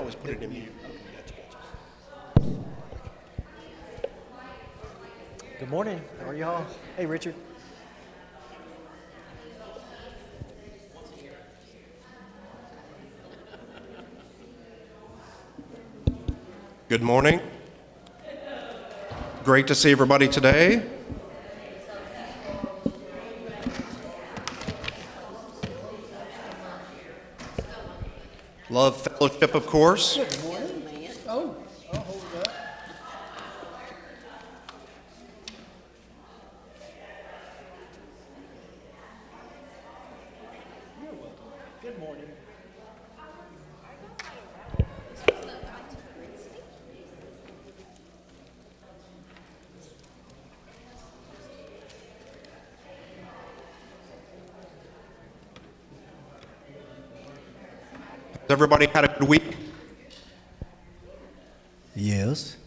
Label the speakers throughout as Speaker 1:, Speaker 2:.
Speaker 1: always put it in mute.
Speaker 2: Good morning. How are y'all? Hey, Richard.
Speaker 1: Good morning. Great to see everybody today. Love fellowship, of course.
Speaker 2: Good morning, man. Oh, I'll hold it up. You're welcome. Good morning.
Speaker 1: Has everybody had a good week?
Speaker 2: Yes.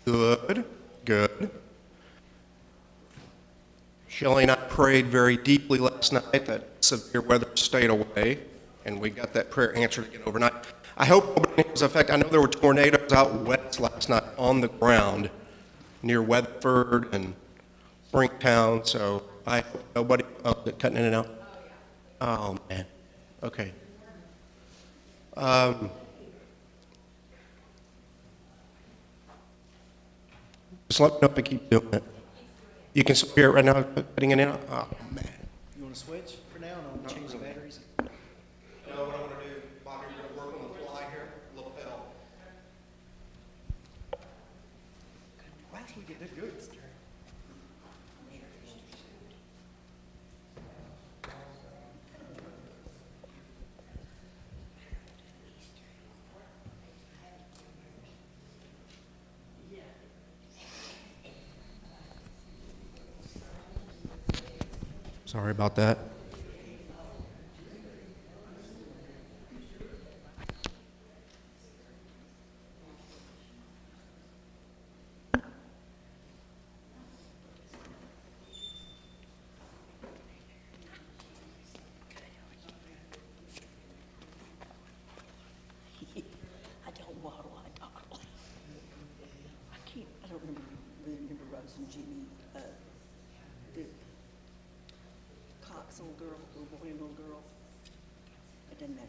Speaker 1: Good, good. Shelley and I prayed very deeply last night that severe weather stayed away, and we got that prayer answered again overnight. I hope nobody was affected. I know there were tornadoes out west last night on the ground near Weatherford and Springtown, so I hope nobody, cutting in and out? Oh, man. Okay. Just let me know if I keep doing it. You can still hear it right now, putting it in? Oh, man.
Speaker 2: You want to switch for now, and I'll change the batteries?
Speaker 1: No, what I want to do, Bobby, we're going to work on the fly here, lapel.
Speaker 2: Last week it did good.
Speaker 1: Sorry about that.
Speaker 3: I don't waddle, I dawdle. I don't remember Rose and Jimmy, the Cox little girl, little boy and little girl. It doesn't matter.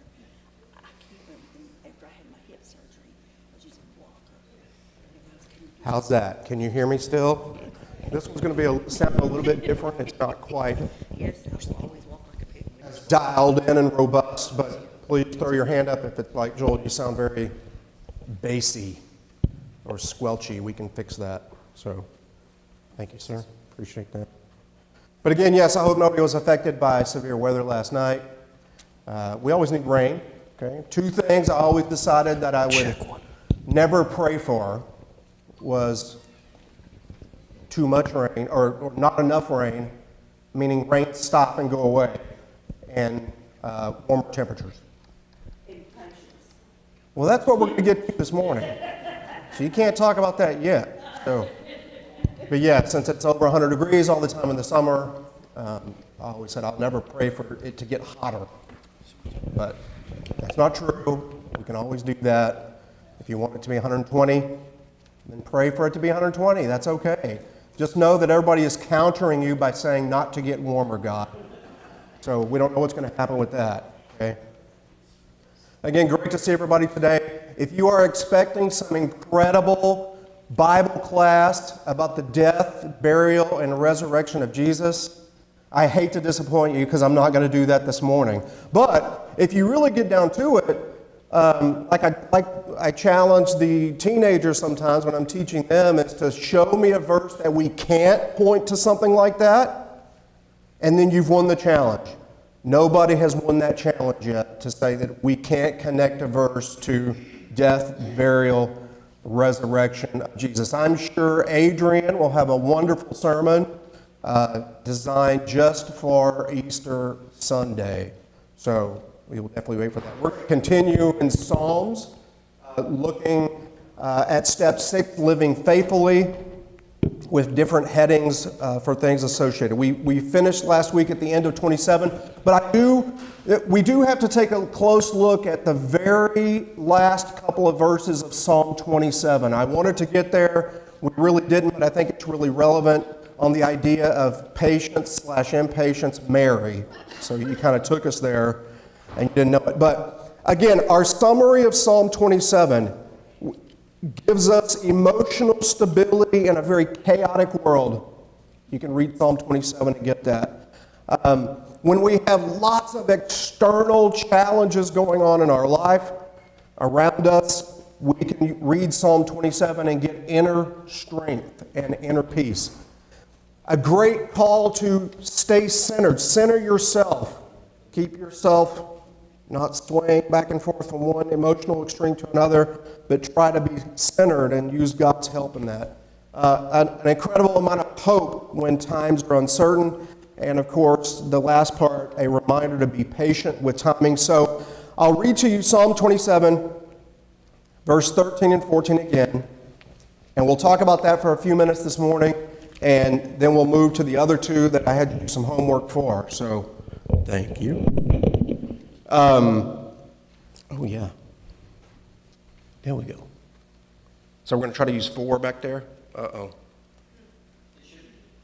Speaker 3: I can't remember them after I had my hip surgery. I was using a walker.
Speaker 1: How's that? Can you hear me still? This one's going to be sound a little bit different. It's not quite
Speaker 3: Yes, I used to always walk like a pig.
Speaker 1: as dialed in and robust, but please throw your hand up if it's like, Joel, you sound very bassy or squelchy. We can fix that. So thank you, sir. Appreciate that. But again, yes, I hope nobody was affected by severe weather last night. We always need rain, okay? Two things I always decided that I would never pray for was too much rain or not enough rain, meaning rain stop and go away, and warmer temperatures. Well, that's what we're going to get to this morning. So you can't talk about that yet. So, but yeah, since it's over 100 degrees all the time in the summer, I always said I'll never pray for it to get hotter. But that's not true. We can always do that. If you want it to be 120, then pray for it to be 120. That's okay. Just know that everybody is countering you by saying not to get warmer, God. So we don't know what's going to happen with that, okay? Again, great to see everybody today. If you are expecting some incredible Bible class about the death, burial, and resurrection of Jesus, I hate to disappoint you because I'm not going to do that this morning. But if you really get down to it, I challenge the teenagers sometimes when I'm teaching them is to show me a verse that we can't point to something like that, and then you've won the challenge. Nobody has won that challenge yet to say that we can't connect a verse to death, burial, resurrection of Jesus. I'm sure Adrian will have a wonderful sermon designed just for Easter Sunday. So we will definitely wait for that. We're going to continue in Psalms, looking at step 6, living faithfully, with different headings for things associated. We finished last week at the end of 27, but I do We do have to take a close look at the very last couple of verses of Psalm 27. I wanted to get there. We really didn't, but I think it's really relevant on the idea of patience/impatience, Mary. So you kind of took us there and you didn't know it. But again, our summary of Psalm 27 gives us emotional stability in a very chaotic world. You can read Psalm 27 to get that. When we have lots of external challenges going on in our life around us, we can read Psalm 27 and get inner strength and inner peace. A great call to stay centered. Center yourself. Keep yourself not swaying back and forth from one emotional extreme to another, but try to be centered and use God's help in that. An incredible amount of hope when times are uncertain. And of course, the last part, a reminder to be patient with timing. So I'll read to you Psalm 27, verse 13 and 14 again. And we'll talk about that for a few minutes this morning. And then we'll move to the other two that I had to do some homework for. So thank you. Oh, yeah. There we go. So we're going to try to use 4 back there? Uh-oh.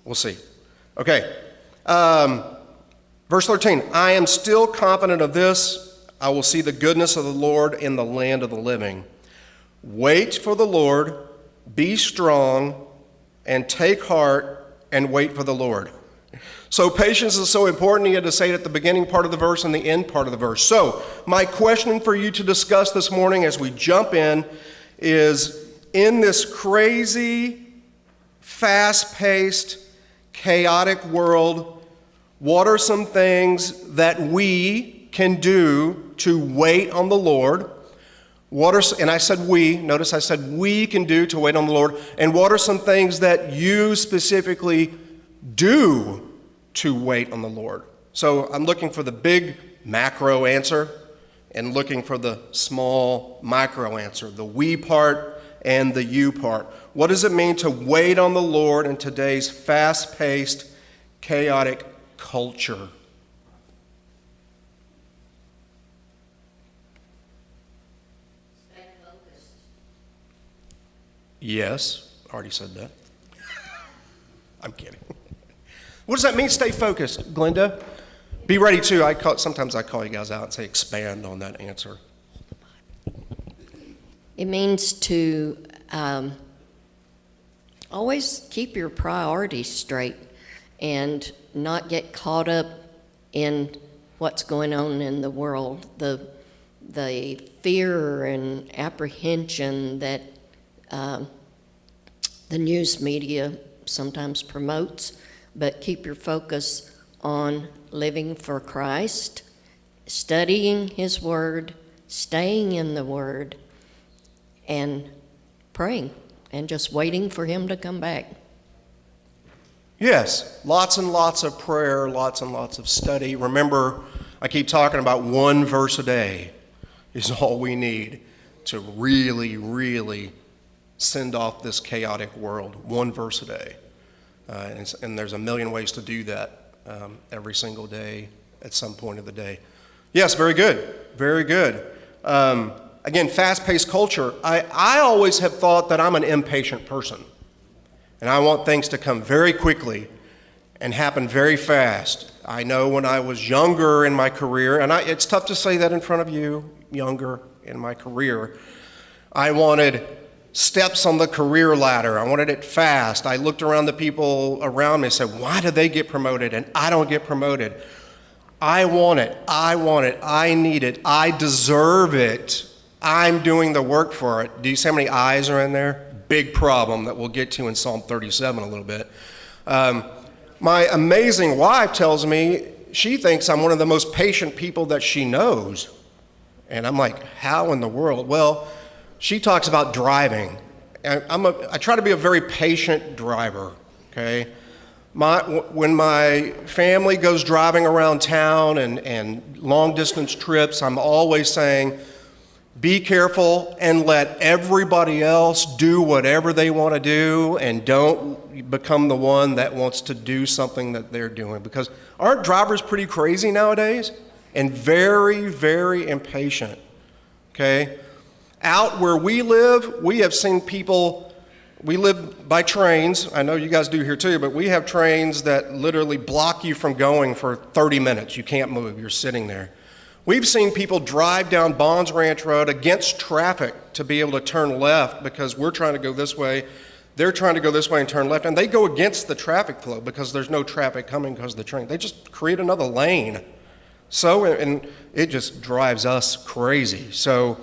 Speaker 1: We'll see. Okay. Verse 13, I am still confident of this. I will see the goodness of the Lord in the land of the living. Wait for the Lord, be strong, and take heart, and wait for the Lord. So patience is so important. He had to say it at the beginning part of the verse and the end part of the verse. So my question for you to discuss this morning as we jump in is, in this crazy, fast-paced, chaotic world, what are some things that we can do to wait on the Lord? And I said we, notice I said we can do to wait on the Lord. And what are some things that you specifically do to wait on the Lord? So I'm looking for the big macro answer and looking for the small micro answer, the we part and the you part. What does it mean to wait on the Lord in today's fast-paced, chaotic culture?
Speaker 4: Stay focused.
Speaker 1: Yes, already said that. I'm kidding. What does that mean, stay focused, Glenda? Be ready too. Sometimes I call you guys out and say expand on that answer.
Speaker 4: It means to always keep your priorities straight and not get caught up in what's going on in the world, the fear and apprehension that the news media sometimes promotes, but keep your focus on living for Christ, studying His Word, staying in the Word, and praying and just waiting for Him to come back.
Speaker 1: Yes, lots and lots of prayer, lots and lots of study. Remember, I keep talking about one verse a day is all we need to really, really send off this chaotic world. One verse a day. And there's a million ways to do that every single day at some point of the day. Yes, very good. Very good. Again, fast-paced culture. I always have thought that I'm an impatient person. And I want things to come very quickly and happen very fast. I know when I was younger in my career, and it's tough to say that in front of you, younger in my career, I wanted steps on the career ladder. I wanted it fast. I looked around the people around me and said, why do they get promoted and I don't get promoted? I want it. I want it. I need it. I deserve it. I'm doing the work for it. Do you see how many I's are in there? Big problem that we'll get to in Psalm 37 a little bit. My amazing wife tells me she thinks I'm one of the most patient people that she knows. And I'm like, how in the world? Well, she talks about driving. I try to be a very patient driver, okay? When my family goes driving around town and long distance trips, I'm always saying, be careful and let everybody else do whatever they want to do, and don't become the one that wants to do something that they're doing. Because aren't drivers pretty crazy nowadays? and very, very impatient, okay? Out where we live, we have seen people, we live by trains. I know you guys do here too, but we have trains that literally block you from going for 30 minutes. You can't move, you're sitting there. We've seen people drive down Bonds Ranch Road against traffic to be able to turn left because we're trying to go this way. They're trying to go this way and turn left, and they go against the traffic flow because there's no traffic coming because of the train. They just create another lane. And it just drives us crazy. So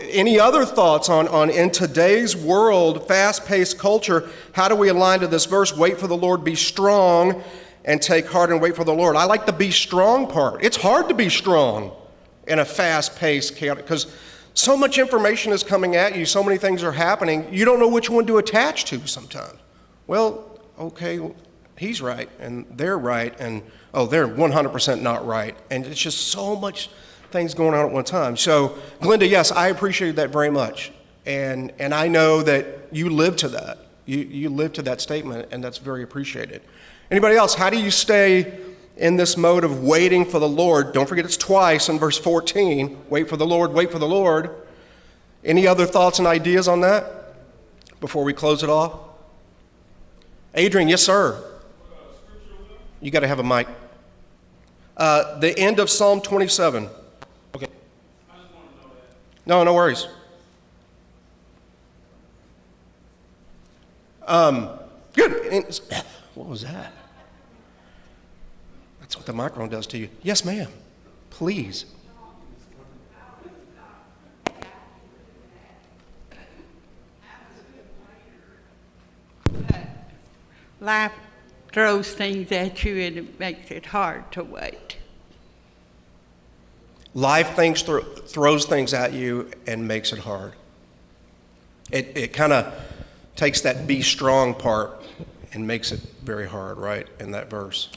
Speaker 1: any other thoughts on in today's world, fast-paced culture, how do we align to this verse, wait for the Lord, be strong, and take heart and wait for the Lord? I like the be strong part. It's hard to be strong in a fast-paced, chaotic, because so much information is coming at you, so many things are happening, you don't know which one to attach to sometimes. Well, okay, he's right, and they're right, and oh, they're 100% not right. And it's just so much things going on at one time. So, Glenda, yes, I appreciate that very much. And I know that you live to that. You live to that statement, and that's very appreciated. Anybody else, how do you stay in this mode of waiting for the Lord? Don't forget it's twice in verse 14. Wait for the Lord, wait for the Lord. Any other thoughts and ideas on that before we close it off? Adrian, yes, sir. You got to have a mic. The end of Psalm 27. Okay. No worries. Good. What was that? That's what the microphone does to you. Yes, ma'am. Please.
Speaker 5: Life throws things at you and it makes it hard to wait.
Speaker 1: Life throws things at you and makes it hard. It kind of takes that be strong part and makes it very hard, right, in that verse.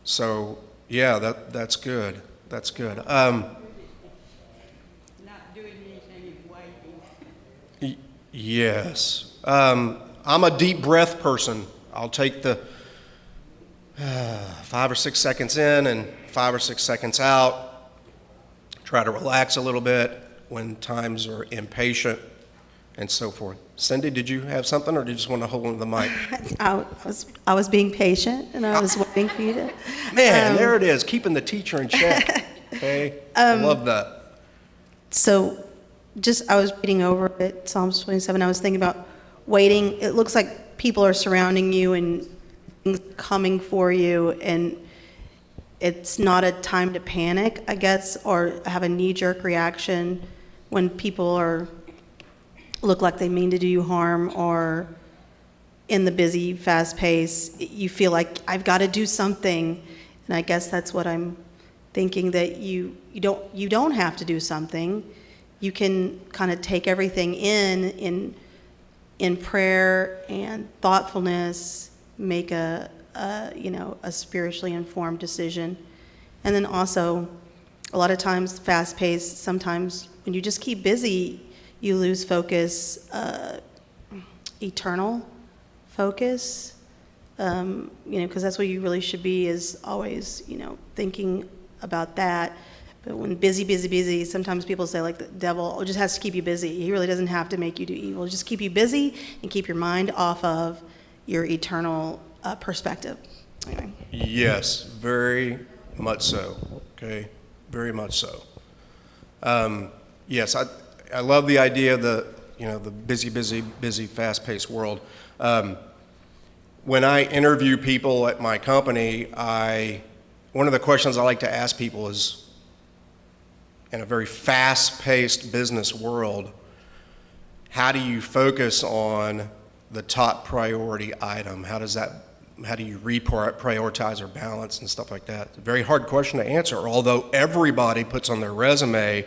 Speaker 1: So, yeah, that's good. That's good.
Speaker 5: Not doing anything and waiting.
Speaker 1: Yes. I'm a deep breath person. I'll take the 5 or 6 seconds in and 5 or 6 seconds out. Try to relax a little bit when times are impatient and so forth. Cindy, did you have something, or did you just want to hold on to the mic?
Speaker 6: I was being patient, and I was waiting for you to.
Speaker 1: Man, there it is, keeping the teacher in check. Okay, I love that.
Speaker 6: So, I was reading over it, Psalms 27. I was thinking about waiting. It looks like people are surrounding you and things coming for you, and it's not a time to panic, I guess, or have a knee-jerk reaction when people look like they mean to do you harm, or in the busy, fast pace, you feel like I've got to do something. And I guess that's what I'm thinking, that you don't have to do something. You can kind of take everything in prayer and thoughtfulness, make a spiritually informed decision. And then also, a lot of times, fast paced, sometimes when you just keep busy, you lose focus, eternal focus, because that's what you really should be, is always, thinking about that. But when busy, sometimes people say, like, the devil just has to keep you busy. He really doesn't have to make you do evil. Just keep you busy and keep your mind off of your eternal perspective. Anyway.
Speaker 1: Yes, very much so. Okay, very much so. Yes, I love the idea of the busy, fast-paced world. When I interview people at my company, one of the questions I like to ask people is, in a very fast-paced business world, how do you focus on the top priority item? How do you reprioritize or balance and stuff like that? It's a very hard question to answer, although everybody puts on their resume,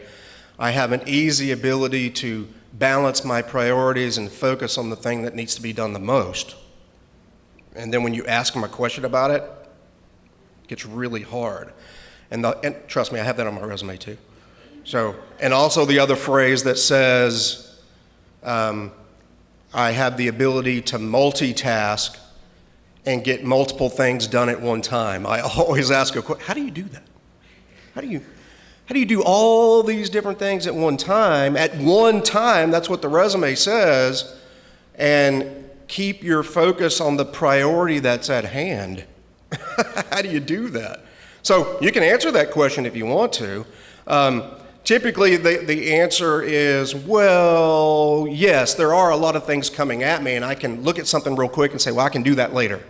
Speaker 1: I have an easy ability to balance my priorities and focus on the thing that needs to be done the most. And then when you ask them a question about it, it gets really hard. And trust me, I have that on my resume too. So, and also the other phrase that says, I have the ability to multitask and get multiple things done at one time. I always ask a question, how do you do that? How do you do all these different things at one time? At one time, that's what the resume says, and keep your focus on the priority that's at hand. How do you do that? So you can answer that question if you want to. Typically, the answer is, well, yes, there are a lot of things coming at me, and I can look at something real quick and say, well, I can do that later.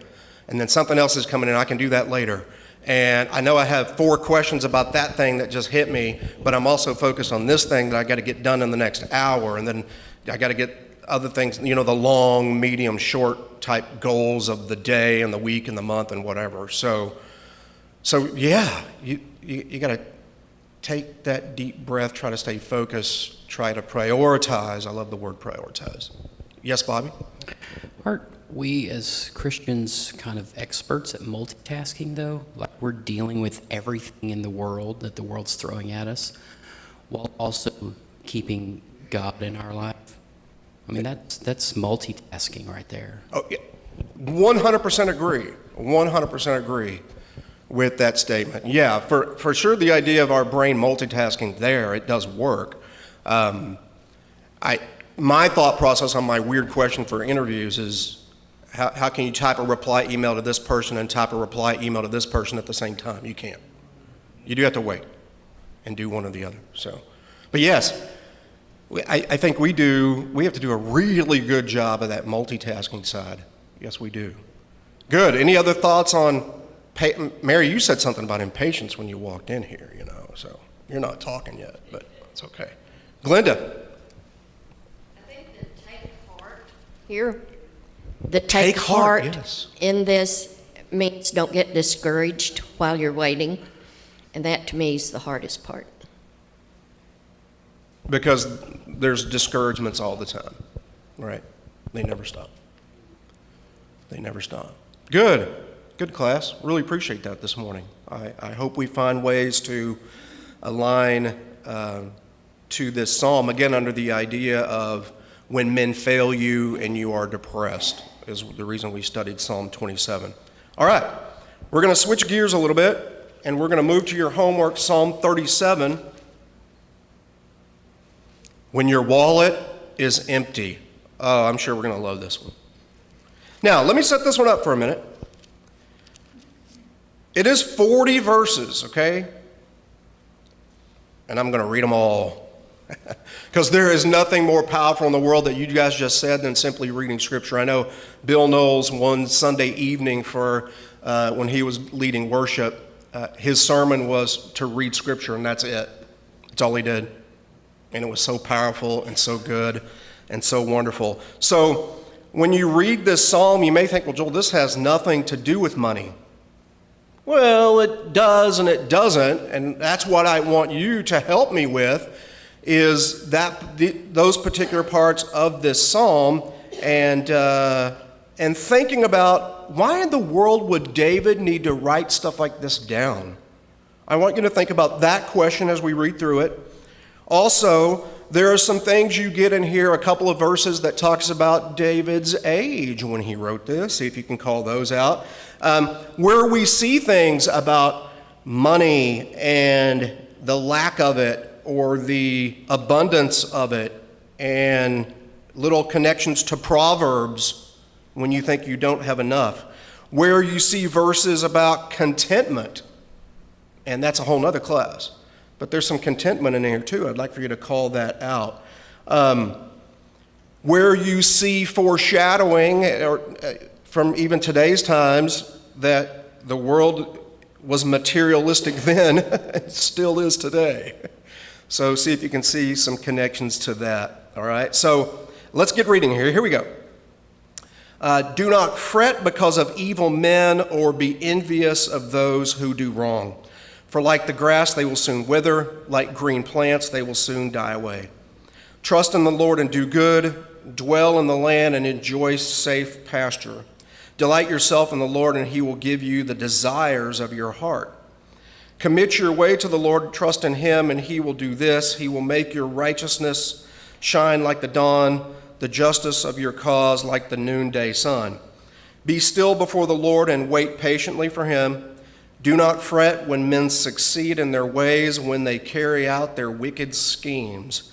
Speaker 1: And then something else is coming in, I can do that later. And I know I have 4 questions about that thing that just hit me, but I'm also focused on this thing that I got to get done in the next hour, and then I got to get other things, the long, medium, short type goals of the day and the week and the month and whatever. So yeah, you got to take that deep breath, try to stay focused, try to prioritize. I love the word prioritize. Yes, Bobby?
Speaker 7: Aren't we as Christians kind of experts at multitasking, though? Like we're dealing with everything in the world that the world's throwing at us while also keeping God in our life. I mean, that's multitasking right there.
Speaker 1: Oh, yeah. 100% agree. 100% agree with that statement. Yeah, for sure the idea of our brain multitasking there, it does work. My thought process on my weird question for interviews is, how can you type a reply email to this person and type a reply email to this person at the same time? You can't. You do have to wait and do one or the other. So, but yes, I think we have to do a really good job of that multitasking side. Yes, we do. Good. Any other thoughts on, Mary, you said something about impatience when you walked in here, so you're not talking yet, but it's okay. Glenda.
Speaker 4: I think the take heart here, the take heart
Speaker 1: yes.
Speaker 4: in this means don't get discouraged while you're waiting. And that to me is the hardest part.
Speaker 1: Because there's discouragements all the time, right? They never stop. They never stop. Good. Good class. Really appreciate that this morning. I hope we find ways to align to this psalm, again, under the idea of when men fail you and you are depressed, is the reason we studied Psalm 27. All right. We're going to switch gears a little bit, and we're going to move to your homework, Psalm 37. When your wallet is empty. Oh, I'm sure we're going to love this one. Now, let me set this one up for a minute. It is 40 verses, okay? And I'm going to read them all. Because there is nothing more powerful in the world that you guys just said than simply reading Scripture. I know Bill Knowles one Sunday evening when he was leading worship, his sermon was to read Scripture, and that's it. That's all he did. And it was so powerful and so good and so wonderful. So when you read this psalm, you may think, well, Joel, this has nothing to do with money. Well, it does and it doesn't, and that's what I want you to help me with, is those particular parts of this psalm, and thinking about why in the world would David need to write stuff like this down? I want you to think about that question as we read through it. Also, there are some things you get in here, a couple of verses that talks about David's age when he wrote this. See if you can call those out. Where we see things about money and the lack of it or the abundance of it, and little connections to Proverbs when you think you don't have enough. Where you see verses about contentment, and that's a whole nother class. But there's some contentment in here too. I'd like for you to call that out. Where you see foreshadowing, from even today's times, that the world was materialistic then, it still is today. So see if you can see some connections to that. All right, so let's get reading here. Here we go. Do not fret because of evil men, or be envious of those who do wrong. For like the grass, they will soon wither. Like green plants, they will soon die away. Trust in the Lord and do good. Dwell in the land and enjoy safe pasture. Delight yourself in the Lord, and he will give you the desires of your heart. Commit your way to the Lord, trust in him, and he will do this. He will make your righteousness shine like the dawn, the justice of your cause like the noonday sun. Be still before the Lord and wait patiently for him. Do not fret when men succeed in their ways, when they carry out their wicked schemes.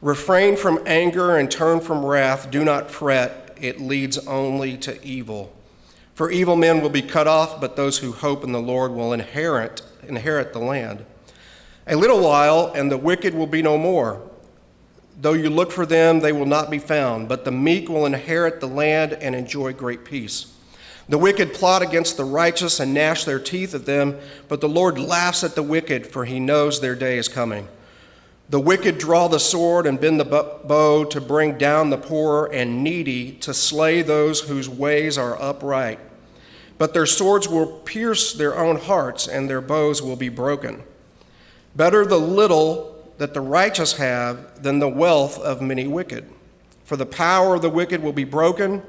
Speaker 1: Refrain from anger and turn from wrath. Do not fret, it leads only to evil. For evil men will be cut off, but those who hope in the Lord will inherit the land. A little while, and the wicked will be no more. Though you look for them, they will not be found, but the meek will inherit the land and enjoy great peace. The wicked plot against the righteous and gnash their teeth at them, but the Lord laughs at the wicked, for he knows their day is coming. The wicked draw the sword and bend the bow to bring down the poor and needy, to slay those whose ways are upright. But their swords will pierce their own hearts, and their bows will be broken. Better the little that the righteous have than the wealth of many wicked. For the power of the wicked will be broken,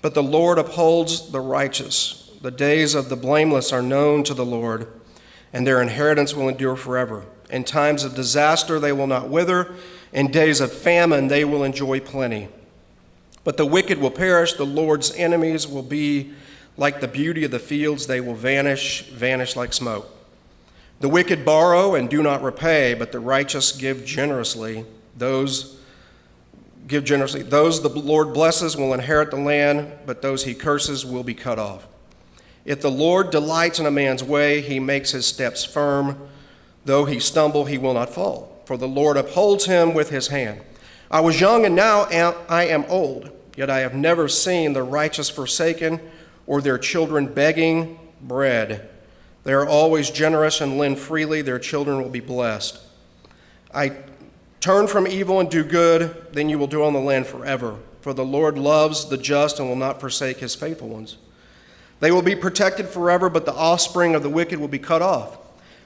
Speaker 1: but the Lord upholds the righteous. The days of the blameless are known to the Lord, and their inheritance will endure forever. In times of disaster they will not wither. In days of famine they will enjoy plenty. But the wicked will perish. The Lord's enemies will be like the beauty of the fields. They will vanish like smoke. The wicked borrow and do not repay, but the righteous give generously. Those the Lord blesses will inherit the land, but those he curses will be cut off. If the Lord delights in a man's way, he makes his steps firm. Though he stumble, he will not fall, for the Lord upholds him with his hand. I was young, and now I am old, yet I have never seen the righteous forsaken, or their children begging bread. They are always generous and lend freely. Their children will be blessed. I turn from evil and do good, then you will dwell on the land forever. For the Lord loves the just and will not forsake his faithful ones. They will be protected forever, but the offspring of the wicked will be cut off.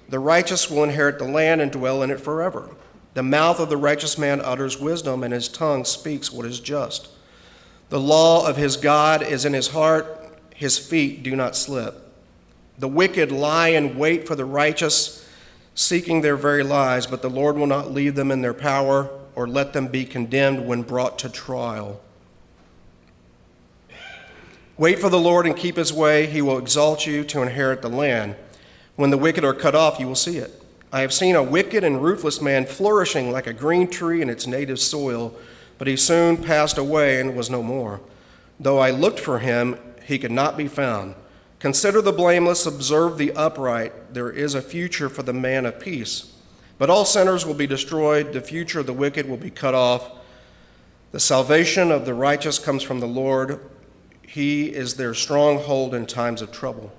Speaker 1: The righteous will inherit the land and dwell in it forever. The mouth of the righteous man utters wisdom, and his tongue speaks what is just. The law of his God is in his heart. His feet do not slip. The wicked lie in wait for the righteous, seeking their very lives, but the Lord will not leave them in their power or let them be condemned when brought to trial. Wait for the Lord and keep his way. He will exalt you to inherit the land. When the wicked are cut off, you will see it. I have seen a wicked and ruthless man flourishing like a green tree in its native soil, but he soon passed away and was no more. Though I looked for him, he could not be found. Consider the blameless, observe the upright. There is a future for the man of peace. But all sinners will be destroyed. The future of the wicked will be cut off. The salvation of the righteous comes from the Lord. He is their stronghold in times of trouble.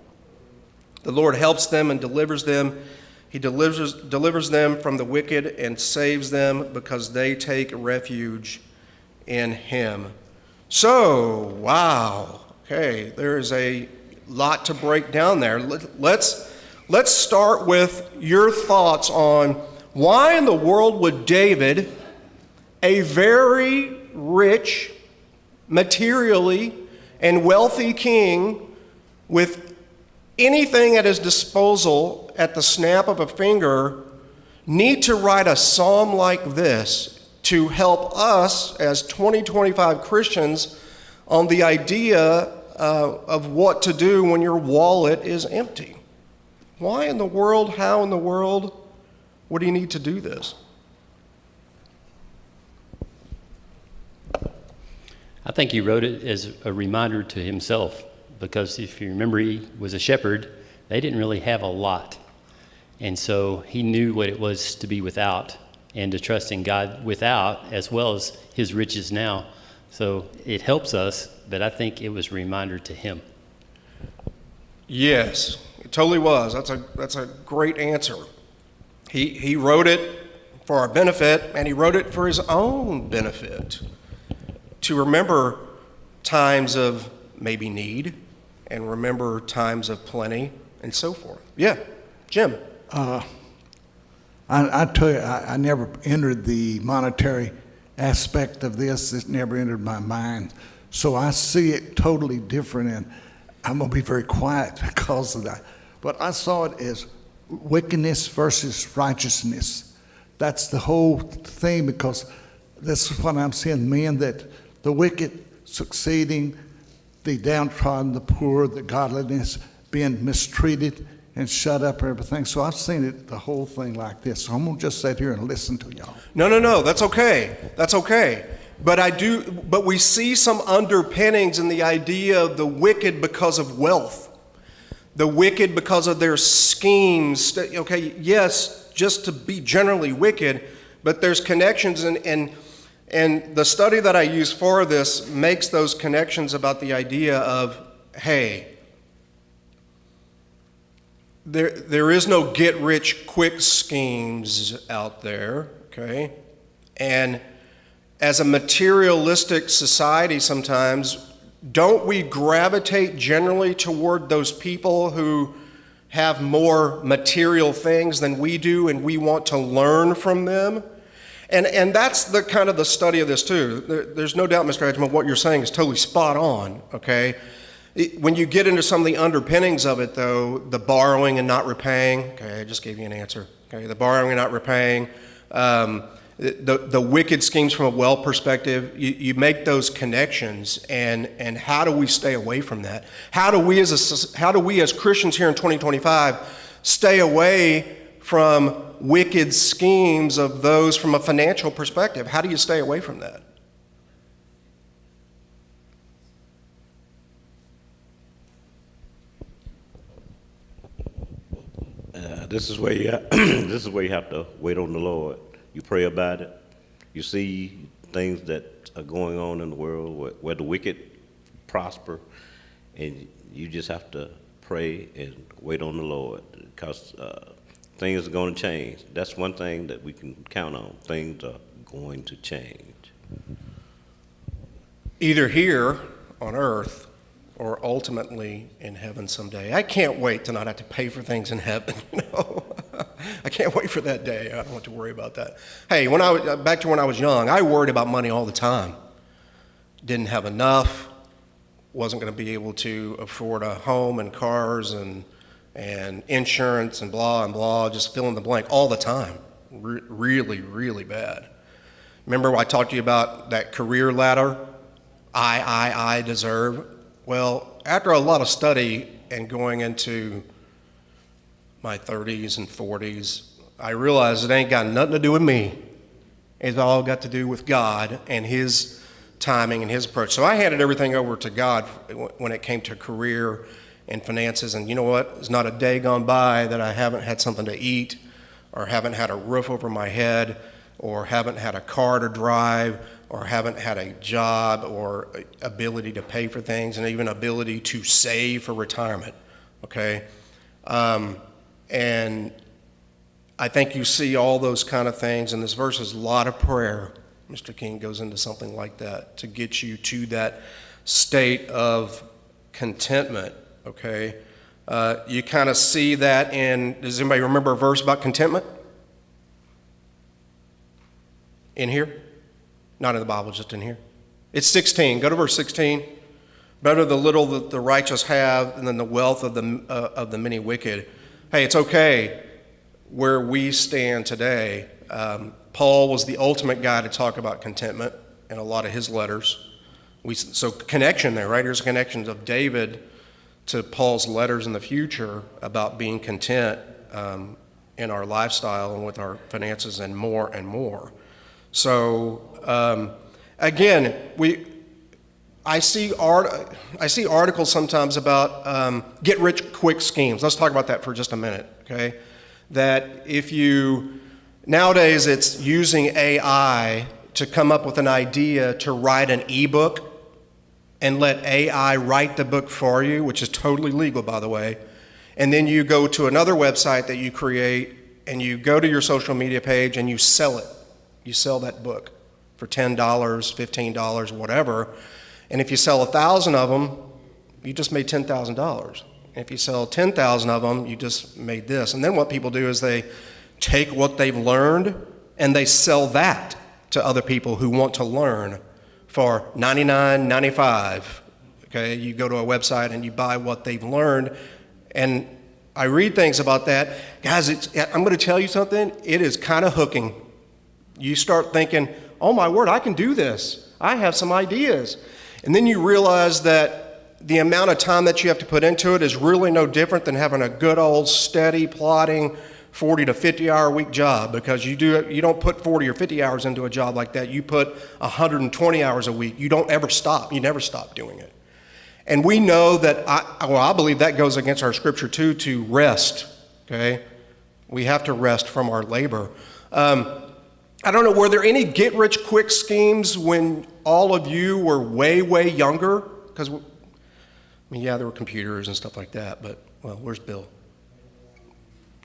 Speaker 1: The Lord helps them and delivers them. He delivers them from the wicked and saves them because they take refuge in him. So, wow. Okay, there is a lot to break down there. Let's start with your thoughts on why in the world would David, a very rich, materially and wealthy king with anything at his disposal at the snap of a finger, need to write a psalm like this to help us as 2025 Christians on the idea of what to do when your wallet is empty? Why in the world, how in the world would he need to do this?
Speaker 8: I think he wrote it as a reminder to himself, because if you remember, he was a shepherd. They didn't really have a lot. And so he knew what it was to be without and to trust in God without, as well as his riches now. So it helps us, but I think it was a reminder to him.
Speaker 1: Yes, it totally was. That's a great answer. He wrote it for our benefit, and he wrote it for his own benefit, to remember times of maybe need and remember times of plenty and so forth. Yeah, Jim.
Speaker 9: I tell you, I never entered the monetary aspect of this. It never entered my mind. So I see it totally different, and I'm going to be very quiet because of that. But I saw it as wickedness versus righteousness. That's the whole thing, because that's what I'm seeing, men, that the wicked succeeding, the downtrodden, the poor, the godliness being mistreated, and shut up everything. So I've seen it, the whole thing like this. So I'm gonna just sit here and listen to y'all.
Speaker 1: No, that's okay. That's okay. But we see some underpinnings in the idea of the wicked because of wealth. The wicked because of their schemes. Okay, yes, just to be generally wicked, but there's connections and the study that I use for this makes those connections about the idea of, hey, there is no get-rich-quick schemes out there, okay? And as a materialistic society sometimes, don't we gravitate generally toward those people who have more material things than we do, and we want to learn from them? And that's the kind of the study of this too. There's no doubt, Mr. Edgman, what you're saying is totally spot on, okay? When you get into some of the underpinnings of it though, the borrowing and not repaying, okay, I just gave you an answer, okay? The borrowing and not repaying, the wicked schemes from a wealth perspective, you make those connections, and how do we stay away from that? How do we as Christians here in 2025 stay away from wicked schemes of those from a financial perspective? How do you stay away from that?
Speaker 10: This is where you this is where you have to wait on the Lord. You pray about it. You see things that are going on in the world where the wicked prosper, and you just have to pray and wait on the Lord, because things are going to change. That's one thing that we can count on. Things are going to change. Either here on earth or ultimately in heaven someday. I can't wait to not have to pay for things in heaven, you know. I can't wait for that day. I don't have to worry about that. Hey, back to when I was young, I worried about money all the time. Didn't have enough, wasn't going to be able to afford a home and cars and insurance and blah, just fill in the blank all the time. Really, really bad. Remember I talked to you about that career ladder? I deserve. Well, after a lot of study and going into my 30s and 40s, I realized it ain't got nothing to do with me. It's all got to do with God and His timing and His approach. So I handed everything over to God when it came to career and finances. And you know what? There's not a day gone by that I haven't had something to eat, or haven't had a roof over my head, or haven't had a car to drive, or haven't had a job or ability to pay for things, and even ability to save for retirement, okay? And I think you see all those kind of things, and this verse is a lot of prayer. Mr. King goes into something like that to get you to that state of contentment, okay? You kind of see that in, does anybody remember a verse about contentment? In here? Not in the Bible, just in here. It's 16. Go to verse 16. Better the little that the righteous have than the wealth of the many wicked. Hey, it's okay where we stand today. Paul was the ultimate guy to talk about contentment in a lot of his letters. So connection there, right? Here's a connection of David to Paul's letters in the future about being content in our lifestyle and with our finances and more and more. So again, I see articles sometimes about get-rich-quick schemes. Let's talk about that for just a minute, okay? That nowadays it's using AI to come up with an idea to write an ebook and let AI write the book for you, which is totally legal, by the way. And then you go to another website that you create, and you go to your social media page and you sell it. You sell that book for $10, $15, whatever. And if you sell 1,000 of them, you just made $10,000. If you sell 10,000 of them, you just made this. And then what people do is they take what they've learned and they sell that to other people who want to learn for $99.95. Okay, you go to a website and you buy what they've learned. And I read things about that. Guys, I'm going to tell you something. It is kind of hooking. You start thinking, oh my word, I can do this. I have some ideas. And then you realize that the amount of time that you have to put into it is really no different than having a good old steady plodding 40 to 50 hour a week job, because you don't put 40 or 50 hours into a job like that. You put 120 hours a week. You don't ever stop. You never stop doing it. And we know that, I believe that goes against our scripture too, to rest, okay? We have to rest from our labor. I don't know, were there any get-rich-quick schemes when all of you were way, way younger? Because, I mean, yeah, there were computers and stuff like that, but, well, where's Bill?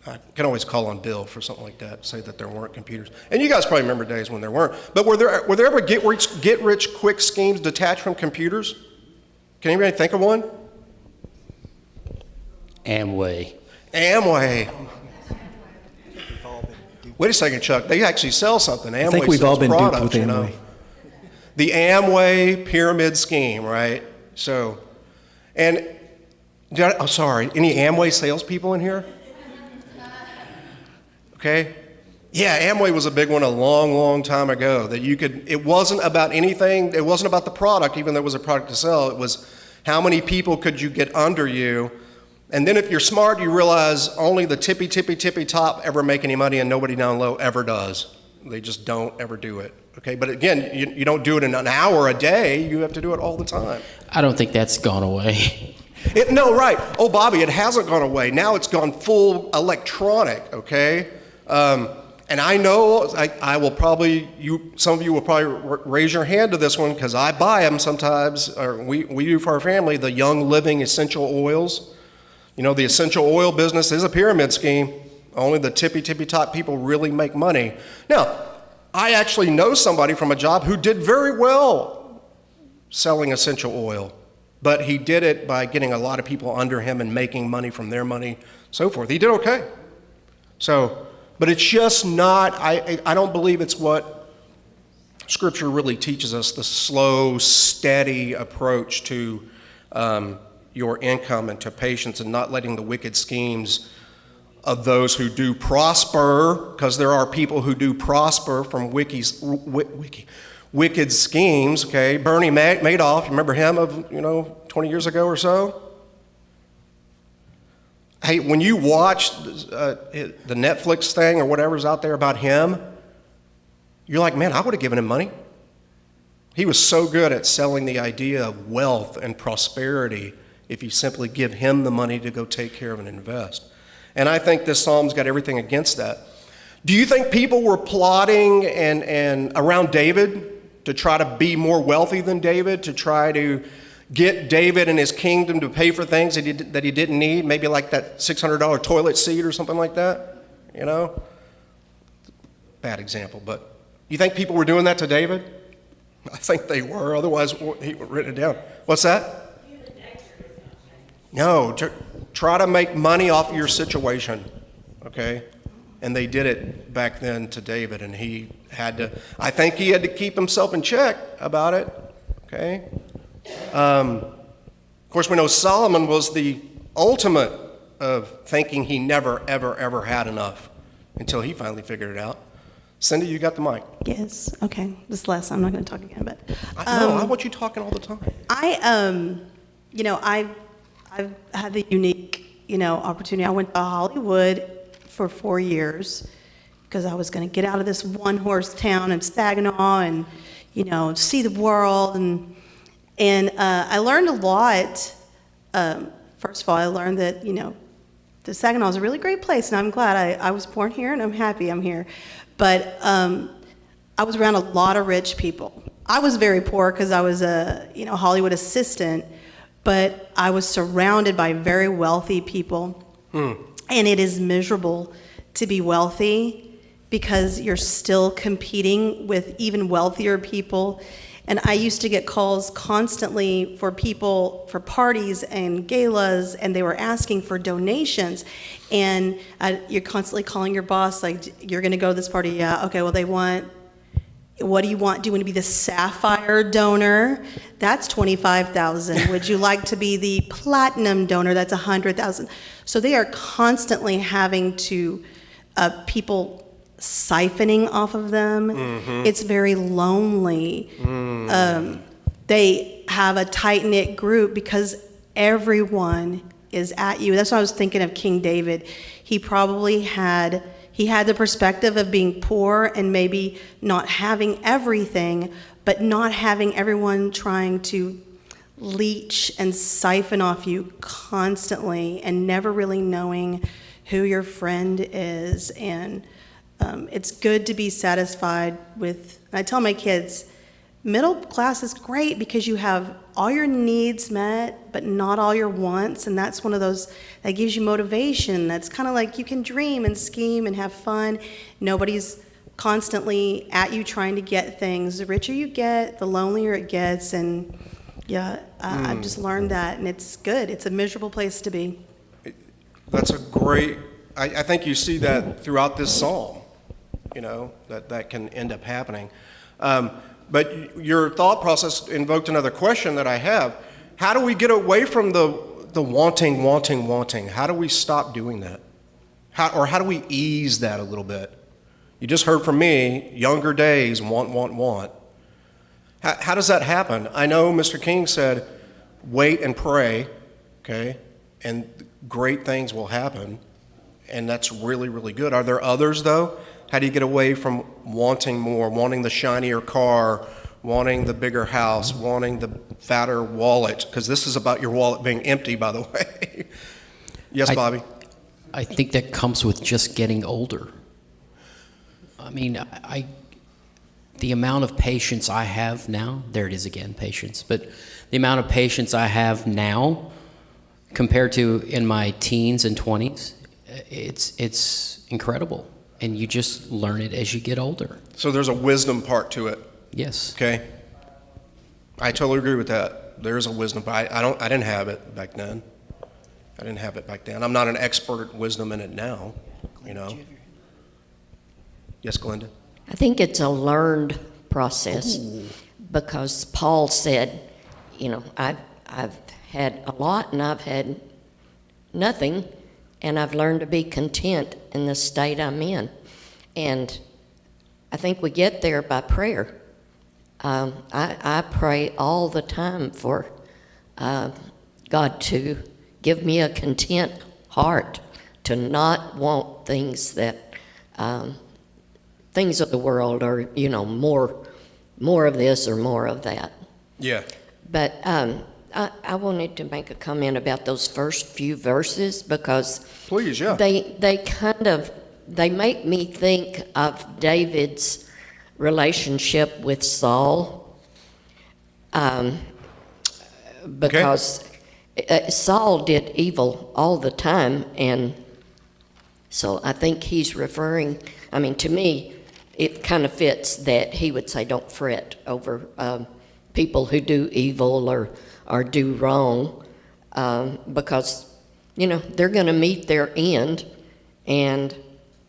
Speaker 10: I can always call on Bill for something like that, say that there weren't computers. And you guys probably remember days when there weren't. But were there ever get-rich-quick schemes detached from computers? Can anybody think of one?
Speaker 8: Amway.
Speaker 10: Amway. Wait a second, Chuck. They actually sell something. Amway
Speaker 2: I think we've all
Speaker 10: sells
Speaker 2: been duped
Speaker 10: products,
Speaker 2: with
Speaker 10: you know.
Speaker 2: Amway.
Speaker 10: The Amway pyramid scheme, right? So, and, oh, sorry, any Amway salespeople in here? Okay. Yeah, Amway was a big one a long, long time ago, that you could, it wasn't about anything, it wasn't about the product, even though it was a product to sell. It was how many people could you get under you. And then if you're smart, you realize only the tippy top ever make any money, and nobody down low ever does. They just don't ever do it. Okay, but again, you don't do it in an hour a day. You have to do it all the time.
Speaker 7: I don't think that's gone away.
Speaker 10: No, right. Oh, Bobby, it hasn't gone away. Now it's gone full electronic, okay? And I know I will probably, some of you will probably raise your hand to this one, because I buy them sometimes, or we do for our family, the Young Living essential oils. You know, the essential oil business is a pyramid scheme. Only the tippy top people really make money. Now, I actually know somebody from a job who did very well selling essential oil, but he did it by getting a lot of people under him and making money from their money, so forth. He did okay. So, but it's just not, I don't believe it's what Scripture really teaches us, the slow, steady approach to your income and to patience, and not letting the wicked schemes of those who do prosper, because there are people who do prosper from wicked schemes, okay? Bernie Madoff, you remember him of, 20 years ago or so? Hey, when you watch the Netflix thing or whatever's out there about him, you're like, man, I would have given him money. He was so good at selling the idea of wealth and prosperity if you simply give him the money to go take care of and invest. And I think this psalm's got everything against that. Do you think people were plotting and around David to try to be more wealthy than David, to try to get David and his kingdom to pay for things that he didn't need, maybe like that $600 toilet seat or something like that, Bad example, but you think people were doing that to David? I think they were, otherwise he would have written it down. What's that? No, try to make money off of your situation, okay? And they did it back then to David, and I think he had to keep himself in check about it, okay? Of course, we know Solomon was the ultimate of thinking he never, ever, ever had enough until he finally figured it out. Cindy, you got the mic.
Speaker 6: Yes, okay. This is last, I'm not going to talk again, but.
Speaker 10: I want you talking all the time.
Speaker 6: I've had the unique, opportunity. I went to Hollywood for 4 years because I was going to get out of this one-horse town in Saginaw and, see the world. And I learned a lot. First of all, I learned that, the Saginaw is a really great place, and I'm glad I was born here, and I'm happy I'm here. But I was around a lot of rich people. I was very poor because I was a, Hollywood assistant, but I was surrounded by very wealthy people. And it is miserable to be wealthy because you're still competing with even wealthier people. And I used to get calls constantly for people, for parties and galas, and they were asking for donations. And you're constantly calling your boss, like, you're gonna go to this party? Yeah, okay, well, what do you want? Do you want to be the sapphire donor? That's $25,000. Would you like to be the platinum donor? That's $100,000. So they are constantly having to, people siphoning off of them. Mm-hmm. It's very lonely. they have a tight-knit group because everyone is at you. That's why I was thinking of King David. He probably had the perspective of being poor and maybe not having everything, but not having everyone trying to leech and siphon off you constantly and never really knowing who your friend is. And it's good to be satisfied with, and I tell my kids, middle class is great because you have all your needs met, but not all your wants. And that's one of those that gives you motivation. That's kind of like you can dream and scheme and have fun. Nobody's constantly at you trying to get things. The richer you get, the lonelier it gets. And yeah, I've just learned that. And it's good. It's a miserable place to be.
Speaker 10: That's a great, I think you see that throughout this psalm, you know, that can end up happening. But your thought process invoked another question that I have. How do we get away from the wanting? How do we stop doing that? How do we ease that a little bit? You just heard from me, younger days, want. How does that happen? I know Mr. King said, wait and pray, okay, and great things will happen, and that's really, really good. Are there others, though? How do you get away from wanting more, wanting the shinier car, wanting the bigger house, wanting the fatter wallet? Because this is about your wallet being empty, by the way. Yes, Bobby?
Speaker 7: I think that comes with just getting older. I mean, the amount of patience I have now, there it is again, patience, but the amount of patience I have now compared to in my teens and 20s, it's incredible. And you just learn it as you get older.
Speaker 10: So there's a wisdom part to it.
Speaker 7: Yes.
Speaker 10: Okay. I totally agree with that. There's a wisdom, but I didn't have it back then. I'm not an expert at wisdom in it now, you know. Yes, Glenda?
Speaker 4: I think it's a learned process. Ooh. Because Paul said, you know, I've had a lot and I've had nothing, and I've learned to be content in the state I'm in. And I think we get there by prayer. I pray all the time for God to give me a content heart, to not want things that, things of the world, or, you know, more of this or more of that.
Speaker 10: Yeah.
Speaker 4: But I wanted to make a comment about those first few verses because
Speaker 10: please, yeah.
Speaker 4: They make me think of David's relationship with Saul, because Saul did evil all the time, and so I think he's referring, I mean, to me, it kind of fits that he would say, don't fret over people who do evil or do wrong, because, you know, they're going to meet their end, and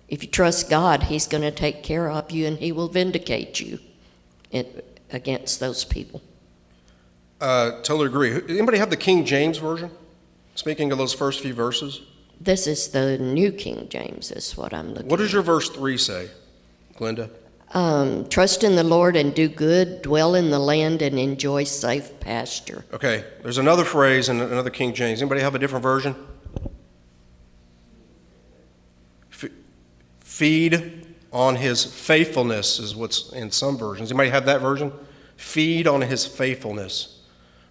Speaker 4: if you trust God, he's going to take care of you and he will vindicate you against those people.
Speaker 10: Totally agree. Anybody have the King James Version? Speaking of those first few verses?
Speaker 4: This is the New King James is what I'm looking at.
Speaker 10: What does your verse 3 say, Glenda?
Speaker 4: Trust in the Lord and do good, dwell in the land and enjoy safe pasture.
Speaker 10: Okay, there's another phrase in another King James. Anybody have a different version? Feed on his faithfulness is what's in some versions. Anybody have that version? Feed on his faithfulness.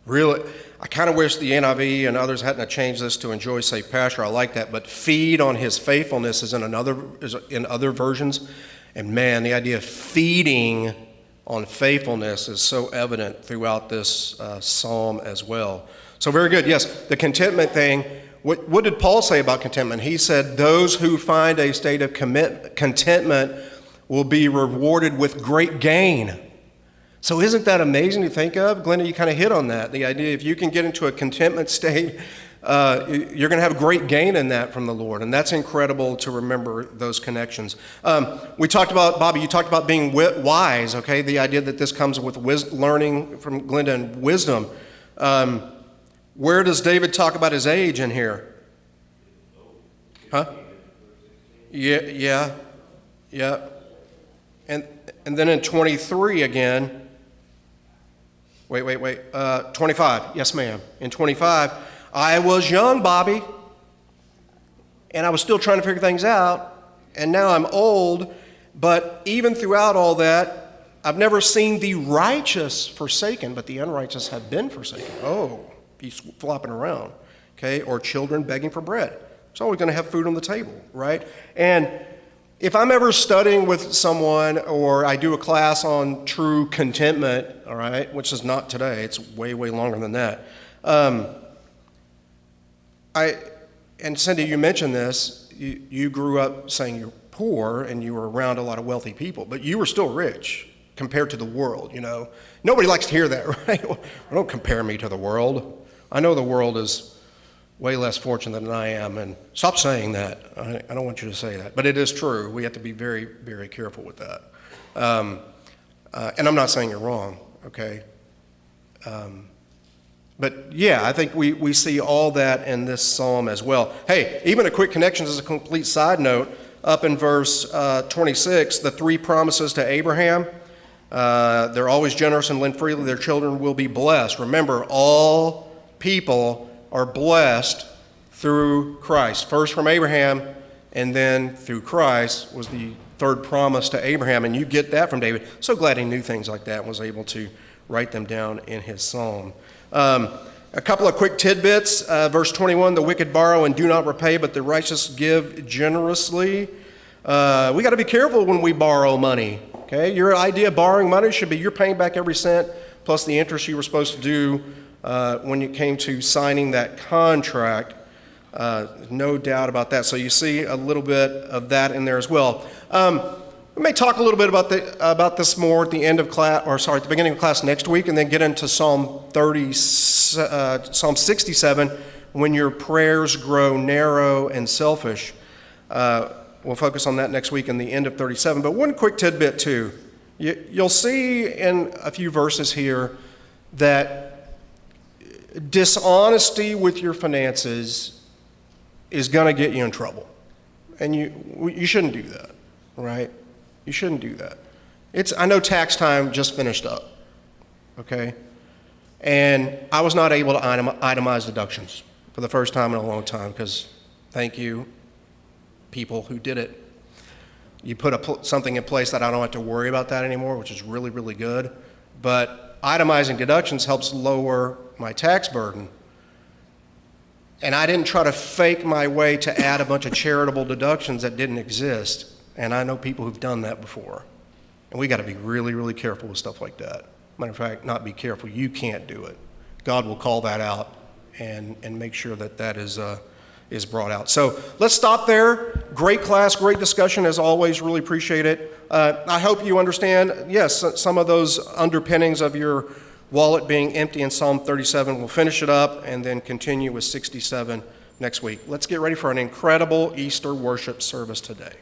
Speaker 10: Really, I kind of wish the NIV and others hadn't changed this to enjoy safe pasture. I like that, but feed on his faithfulness is in other versions. And man, the idea of feeding on faithfulness is so evident throughout this psalm as well. So very good. Yes, the contentment thing. What did Paul say about contentment? He said, those who find a state of contentment will be rewarded with great gain. So isn't that amazing to think of? Glenda, you kind of hit on that. The idea, if you can get into a contentment state, you're going to have great gain in that from the Lord. And that's incredible to remember those connections. We talked about, Bobby, you talked about being wise, okay? The idea that this comes with learning from Glenda and wisdom. Where does David talk about his age in here? Huh? Yeah. And then in 23 again, Wait. 25. Yes, ma'am. In 25, I was young, Bobby, and I was still trying to figure things out, and now I'm old, but even throughout all that, I've never seen the righteous forsaken, but the unrighteous have been forsaken. Oh, he's flopping around, okay? Or children begging for bread. It's always going to have food on the table, right? And if I'm ever studying with someone or I do a class on true contentment, all right, which is not today, it's way longer than that. And Cindy, you mentioned this, you grew up saying you're poor and you were around a lot of wealthy people, but you were still rich compared to the world, you know. Nobody likes to hear that, right? Well, don't compare me to the world. I know the world is way less fortunate than I am, and stop saying that. I don't want you to say that, but it is true. We have to be very, very careful with that. And I'm not saying you're wrong, okay? But yeah, I think we see all that in this psalm as well. Hey, even a quick connection as a complete side note, up in verse 26, the 3 promises to Abraham, they're always generous and lend freely, their children will be blessed. Remember, all people are blessed through Christ. First from Abraham, and then through Christ was the 3rd promise to Abraham, and you get that from David. So glad he knew things like that and was able to write them down in his psalm. A couple of quick tidbits. Verse 21, the wicked borrow and do not repay, but the righteous give generously. We got to be careful when we borrow money. Okay, your idea of borrowing money should be you're paying back every cent plus the interest you were supposed to do when you came to signing that contract. No doubt about that. So you see a little bit of that in there as well. We may talk a little bit about this more at the end of class, or sorry, at the beginning of class next week, and then get into Psalm 67, when your prayers grow narrow and selfish. We'll focus on that next week in the end of 37. But one quick tidbit too. You'll see in a few verses here that dishonesty with your finances is going to get you in trouble. And you shouldn't do that, right? You shouldn't do that. I know tax time just finished up, okay? And I was not able to itemize deductions for the first time in a long time because, thank you, people who did it. You put something in place that I don't have to worry about that anymore, which is really, really good. But itemizing deductions helps lower my tax burden. And I didn't try to fake my way to add a bunch of charitable deductions that didn't exist. And I know people who've done that before. And we got to be really, really careful with stuff like that. Matter of fact, not be careful. You can't do it. God will call that out and make sure that that is brought out. So let's stop there. Great class, great discussion as always. Really appreciate it. I hope you understand, yes, some of those underpinnings of your wallet being empty in Psalm 37. We'll finish it up and then continue with 67 next week. Let's get ready for an incredible Easter worship service today.